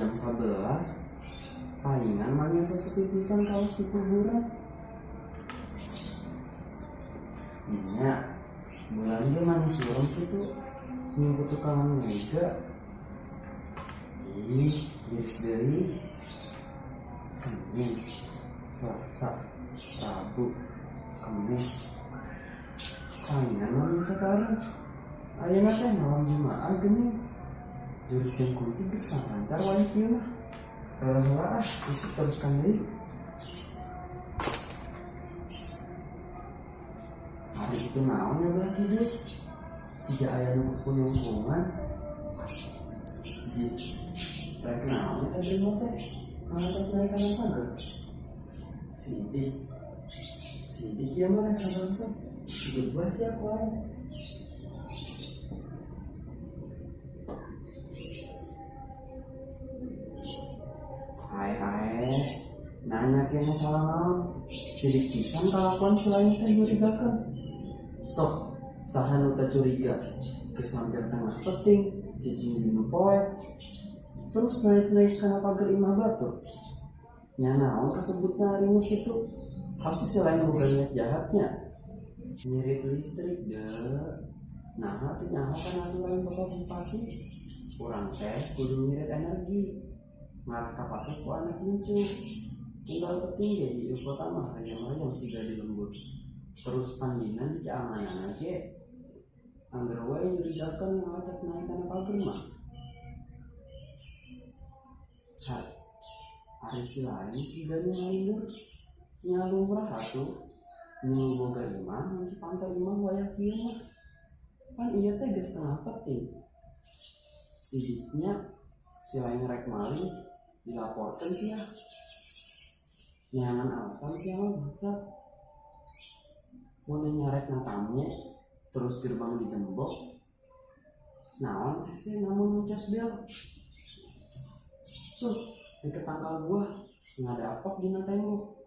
jam 11 palingan mania sesepi pisan kaos di kuburan. Iya, bulan dia manis suram gitu minggu tukang mega. Ih, iris dari Senin, Selasa, Rabu, Kamis. Palingan mania sekarang ayeuna teh malam Jumaah gini jurus jam kunti geus lancar wae kieu mah. Heula isuk teruskan deui. Hari itu naon ya belah kieu? Siga aya nu kunung-kunungan. Ji, rek naon teh deui teh? Ngangkat naik kana pagar. Sidik ieu mah rek sabangsa. Hidup gua siap wae. Hai, nanya ke masalah naon? Jadi pisan kalakuan selain teh curigakeun. Sok, saha nu teu curiga? Kesambil tengah peting, cicing dinu poek. Terus naik kana pagar imah batu. Nya naon kasebutna ari nu kitu? Pasti selain boga niat jahatnya. Nyirit listrik deh. Nah, teh nyaho kana aturan Bapak Bupati. Urang teh kudu nyirit energi. Ngarah kapake ku anak incu. Tinggal penting ya di ibu kota mah rayang-rayang siga di lembur. Terus pandinan di Caamanan aja. Angger wae nyurigakeun ngajak naik kana pager mah. Hari si lain siga nu ngaliwur. Nya lumrah atuh. Nu boga imah mun pantau imah wayah kieu mah. Pan ieu teh geus tengah penting. Sidiknya si lain rek maling dilaporkan sih ya. Nyaman alasan sih yang maksa. Mau nyarek na tamu, terus gerbang digembok. Naon sih namun ngucap bel. Tuh, deket tanggal gua nggak ada apok di tembok.